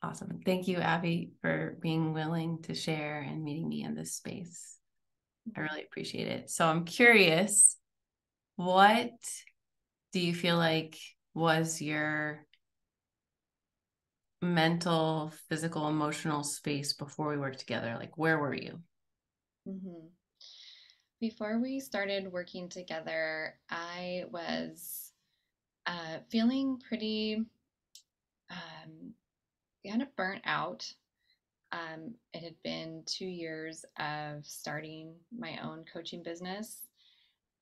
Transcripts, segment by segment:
Awesome. Thank you, Abbie, for being willing to share and meeting me in this space. I really appreciate it. So I'm curious, what do you feel like was your mental, physical, emotional space before we worked together? Like, where were you? hmm Before we started working together, I was feeling pretty um, kind of burnt out. It had been 2 years of starting my own coaching business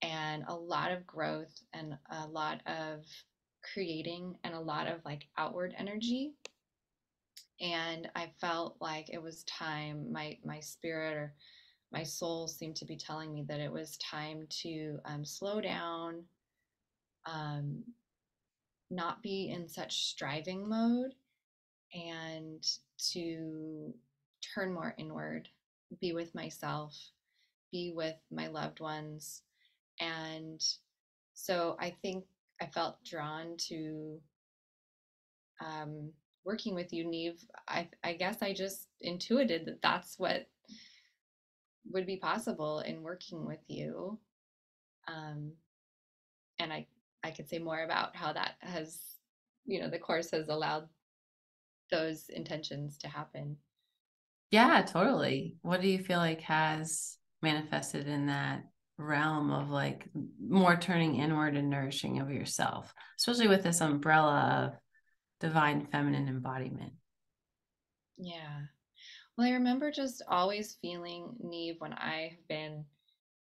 and a lot of growth and a lot of creating and a lot of like outward energy. And I felt like it was time, my spirit or my soul seemed to be telling me that it was time to slow down, um, not be in such striving mode, and to turn more inward, be with myself, be with my loved ones. And so I think I felt drawn to um, working with you, Neve. I guess I just intuited that that's what would be possible in working with you. Um, and I could say more about how that has, the course has allowed those intentions to happen. Yeah, totally. What do you feel like has manifested in that realm of like more turning inward and nourishing of yourself, especially with this umbrella of divine feminine embodiment? Yeah. Well, I remember just always feeling, Neve, when I have been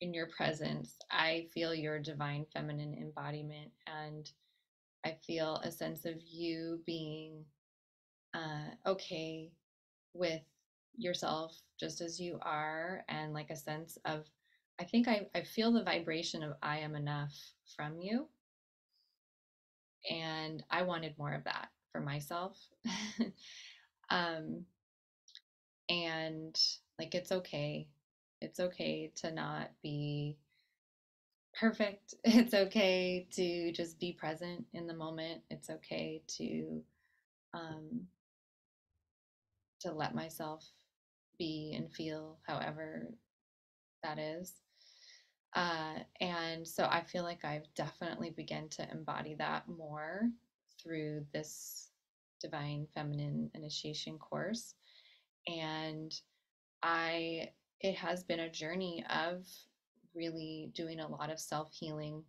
in your presence, I feel your divine feminine embodiment. And I feel a sense of you being okay with yourself just as you are, and like a sense of, I think I feel the vibration of I am enough from you. And I wanted more of that for myself. um, and like, it's okay. It's okay to not be perfect. It's okay to just be present in the moment. It's okay um, to let myself be and feel however that is. And so I feel like I've definitely begun to embody that more through this divine feminine initiation course. And I, it has been a journey of really doing a lot of self healing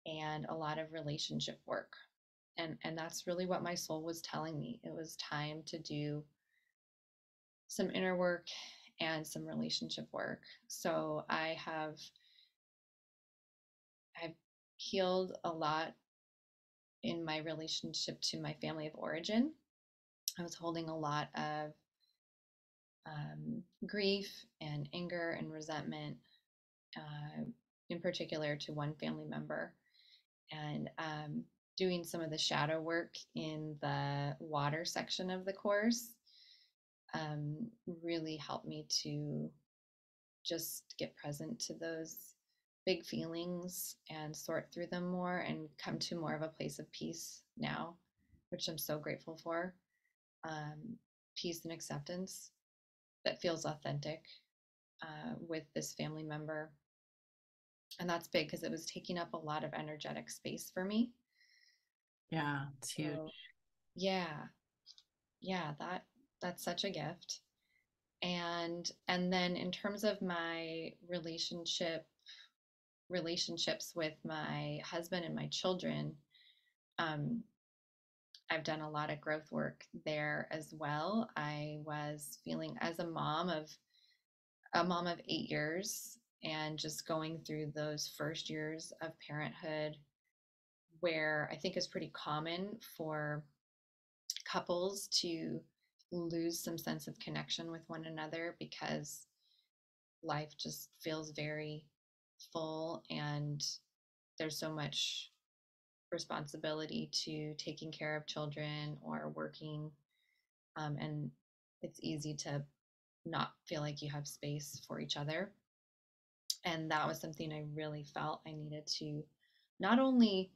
and a lot of relationship work. And that's really what my soul was telling me. It was time to do some inner work and some relationship work. So I've healed a lot in my relationship to my family of origin. I was holding a lot of grief and anger and resentment, uh, in particular to one family member, and doing some of the shadow work in the water section of the course um, really helped me to just get present to those big feelings and sort through them more and come to more of a place of peace now, which I'm so grateful for. Um, Peace and acceptance that feels authentic with this family member. And that's big because it was taking up a lot of energetic space for me. Yeah, it's huge. So yeah, yeah, that's such a gift. And then in terms of my relationships with my husband and my children, um, I've done a lot of growth work there as well. I was feeling as a mom of 8 years and just going through those first years of parenthood, where I think is pretty common for couples to lose some sense of connection with one another because life just feels very full and there's so much responsibility to taking care of children or working, and it's easy to not feel like you have space for each other. And that was something I really felt I needed to not only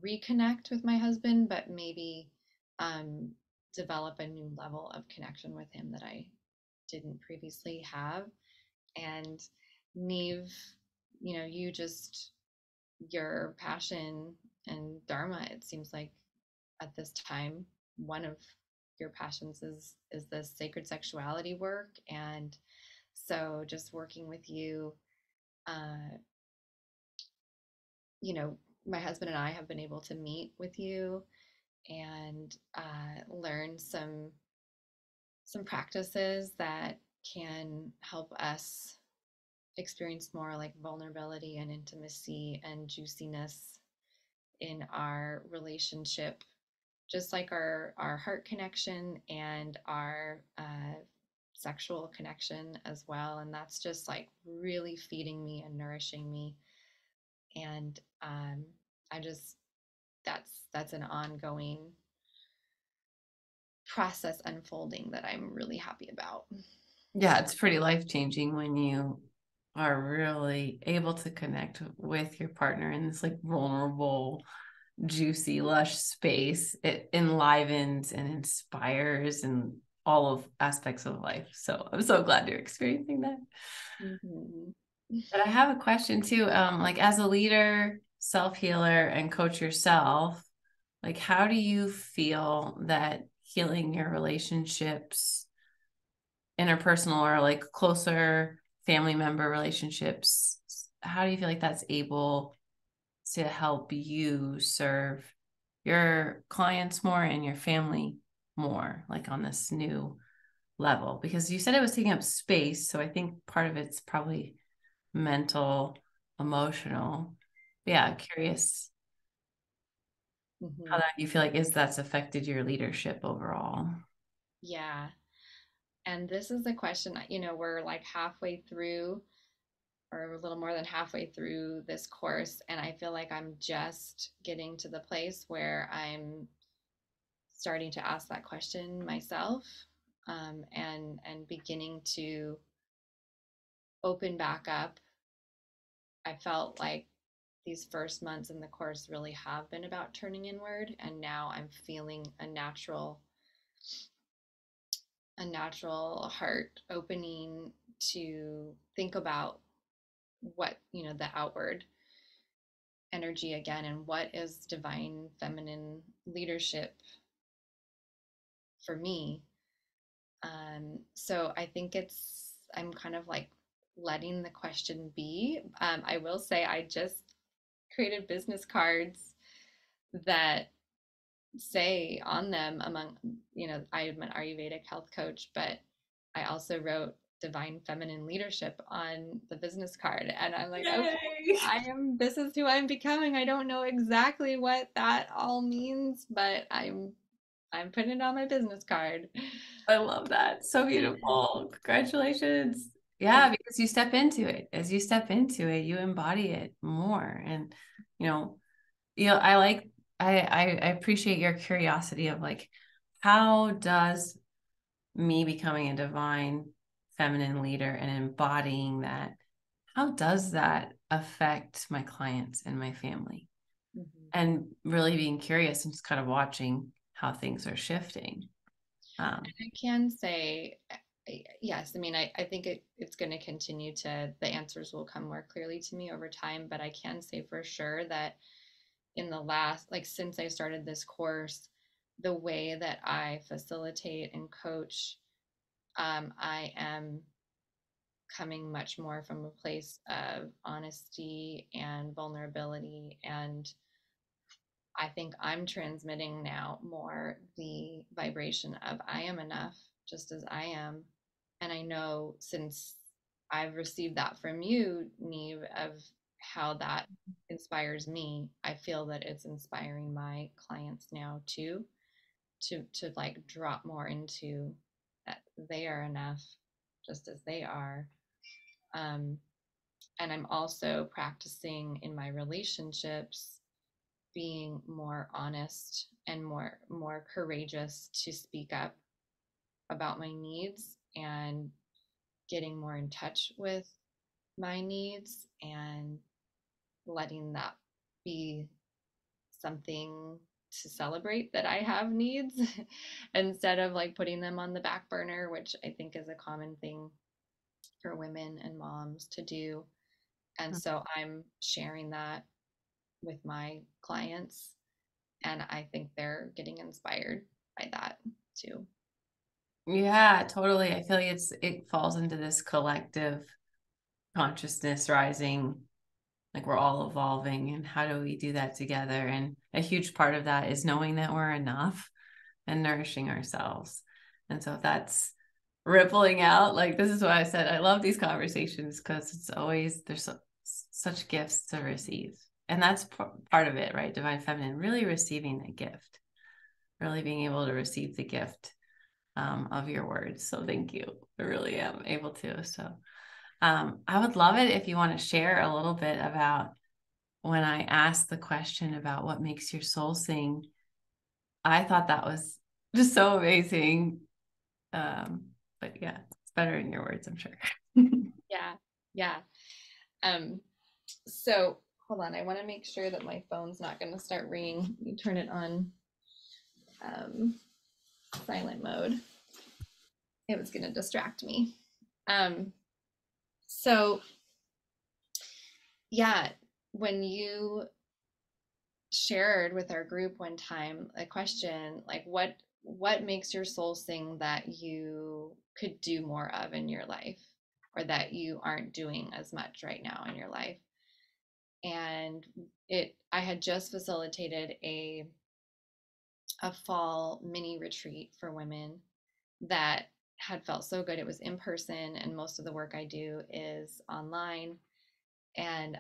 reconnect with my husband, but maybe um, develop a new level of connection with him that I didn't previously have. And Neve, you just, your passion and Dharma, it seems like at this time, one of your passions is this sacred sexuality work. And so just working with you, uh, my husband and I have been able to meet with you and learn some practices that can help us experience more like vulnerability and intimacy and juiciness in our relationship, just like our heart connection and our sexual connection as well. And that's just like really feeding me and nourishing me. And I just that's an ongoing process unfolding that I'm really happy about. Yeah, it's pretty life-changing when you are really able to connect with your partner in this like vulnerable, juicy, lush space. It enlivens and inspires and all of aspects of life. So I'm so glad you're experiencing that. Mm-hmm. But I have a question too. Like as a leader, self-healer, and coach yourself, like how do you feel that healing your relationships, interpersonal or like closer family member relationships, how do you feel like that's able to help you serve your clients more and your family more, like on this new level? Because you said it was taking up space. So I think part of it's probably mental, emotional. Yeah, curious how Mm-hmm. that you feel like is that's affected your leadership overall. Yeah. And this is a question, we're like halfway through or a little more than halfway through this course. And I feel like I'm just getting to the place where I'm starting to ask that question myself, and beginning to open back up. I felt like these first months in the course really have been about turning inward, and now I'm feeling a natural heart opening to think about what, the outward energy again, and what is divine feminine leadership for me. So I think I'm kind of like letting the question be. I will say I just created business cards that say on them, among, I'm an Ayurvedic health coach, but I also wrote divine feminine leadership on the business card. And I'm like, okay, Yay! this is who I'm becoming. I don't know exactly what that all means, but I'm putting it on my business card. I love that. So beautiful. Congratulations. Yeah, Thank because you step into it. As you step into it, you embody it more. And you know, I like I appreciate your curiosity of like, how does me becoming a divine feminine leader and embodying that, how does that affect my clients and my family? you. Mhm. And really being curious and just kind of watching how things are shifting. I can say, yes. I mean, I think it's going to continue the answers will come more clearly to me over time, but I can say for sure that in the last, like since I started this course, the way that I facilitate and coach, I am coming much more from a place of honesty and vulnerability. And I think I'm transmitting now more the vibration of I am enough just as I am. And I know since I've received that from you, Neve, of how that inspires me, I feel that it's inspiring my clients now too, to like drop more into that they are enough just as they are. Um, and I'm also practicing in my relationships being more honest and more courageous to speak up about my needs, and getting more in touch with my needs and letting that be something to celebrate that I have needs instead of like putting them on the back burner, which I think is a common thing for women and moms to do. And so I'm sharing that with my clients, and I think they're getting inspired by that too. Yeah, totally. I feel like it falls into this collective consciousness rising, like we're all evolving, and how do we do that together? And a huge part of that is knowing that we're enough and nourishing ourselves. And so if that's rippling out, like this is what I said, I love these conversations because it's always such gifts to receive. And that's part of it, right? Divine Feminine, really receiving the gift, really being able to receive the gift of your words. So thank you. I really am able to. So I would love it if you want to share a little bit about when I asked the question about what makes your soul sing. I thought that was just so amazing. But yeah, it's better in your words, I'm sure. Yeah. Yeah. Um, so hold on. I want to make sure that my phone's not going to start ringing. You turn it on um, silent mode. It was going to distract me. Um, so yeah, when you shared with our group one time a question like what makes your soul sing that you could do more of in your life or that you aren't doing as much right now in your life, and it I had just facilitated a fall mini retreat for women that had felt so good. It was in person, and most of the work I do is online. And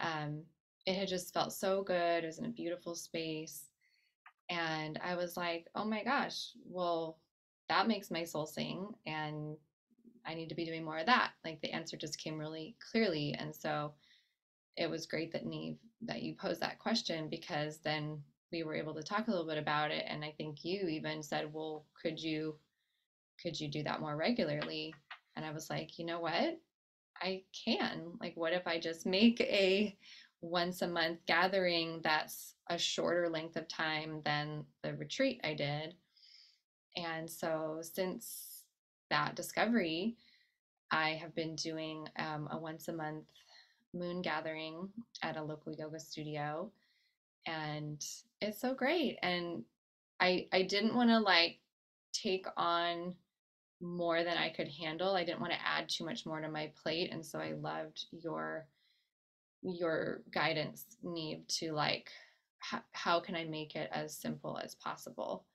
it had just felt so good. It was in a beautiful space. And I was like, oh my gosh, well, that makes my soul sing. And I need to be doing more of that. Like the answer just came really clearly. And so it was great that Neve, that you posed that question, because then we were able to talk a little bit about it. And I think you even said, well, could you do that more regularly? And I was like, you know what? I can. Like, what if I just make a once a month gathering that's a shorter length of time than the retreat I did? And so, since that discovery, I have been doing a once a month moon gathering at a local yoga studio. And it's so great. And I didn't want to like take on more than I could handle. I didn't want to add too much more to my plate. And so I loved your guidance, Neve, to like how can I make it as simple as possible.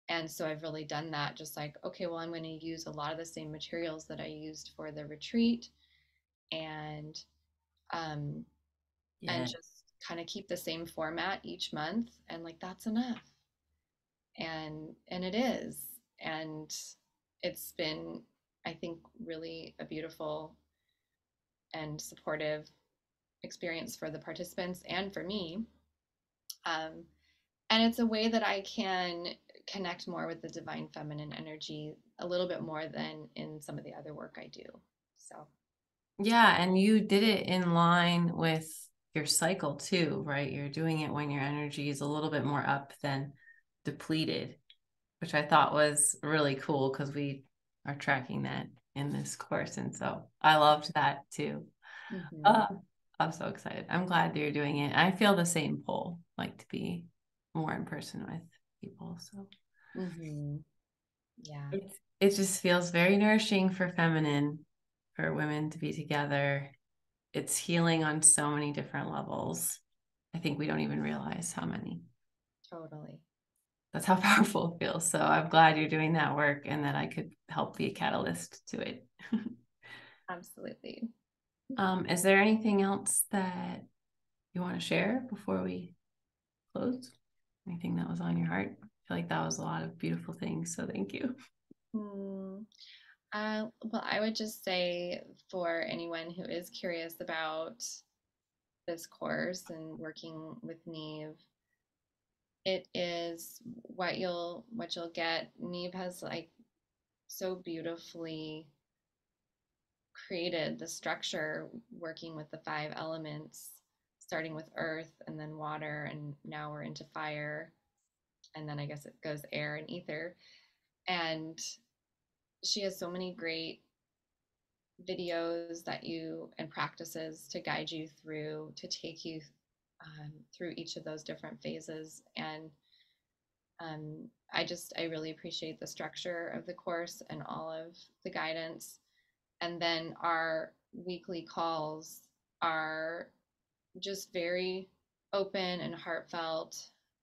And so I've really done that, just like, okay, well, I'm going to use a lot of the same materials that I used for the retreat, and um and Yeah. just kind of keep the same format each month, and like that's enough. And it is. And it's been, I think, really a beautiful and supportive experience for the participants and for me. Um, and it's a way that I can connect more with the divine feminine energy a little bit more than in some of the other work I do. So, Yeah, and you did it in line with your cycle too, right? You're doing it when your energy is a little bit more up than depleted, which I thought was really cool because we are tracking that in this course. And so I loved that too. mm-hmm, Uh, I'm so excited. I'm glad that you're doing it. I feel the same pull, like to be more in person with people. So mm-hmm, yeah, it just feels very nourishing for feminine, for women to be together. It's healing on so many different levels. I think we don't even realize how many. totally. That's how powerful it feels. So I'm glad you're doing that work and that I could help be a catalyst to it. Absolutely. Is there anything else that you want to share before we close? Anything that was on your heart? I feel like that was a lot of beautiful things. So thank you. Hmm. Well, I would just say for anyone who is curious about this course and working with Neve, it is what you'll get. Neve has like so beautifully created the structure, working with the five elements, starting with earth and then water, and now we're into fire. and then I guess it goes air and ether. And she has so many great videos that you and practices to guide you through, to take you through each of those different phases. And I really appreciate the structure of the course and all of the guidance. And then our weekly calls are just very open and heartfelt.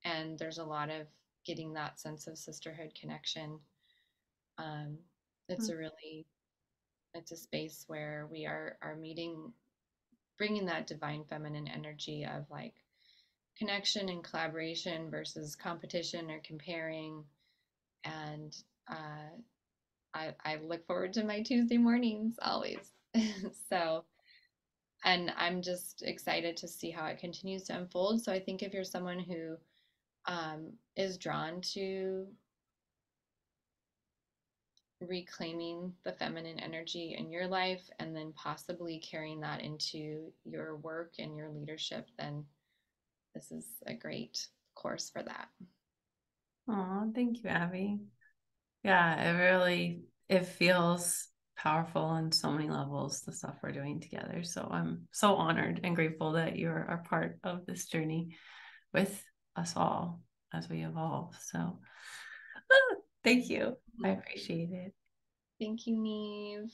And there's a lot of getting that sense of sisterhood connection. Um, it's a really, it's a space where we are meeting, bringing that divine feminine energy of like connection and collaboration versus competition or comparing. And I look forward to my Tuesday mornings always. So, and I'm just excited to see how it continues to unfold. So I think if you're someone who is drawn to reclaiming the feminine energy in your life and then possibly carrying that into your work and your leadership, then this is a great course for that. Oh, thank you, Abbie. Yeah, it feels powerful on so many levels, the stuff we're doing together. So I'm so honored and grateful that you're a part of this journey with us all as we evolve. So thank you. I appreciate it. Thank you, Neve.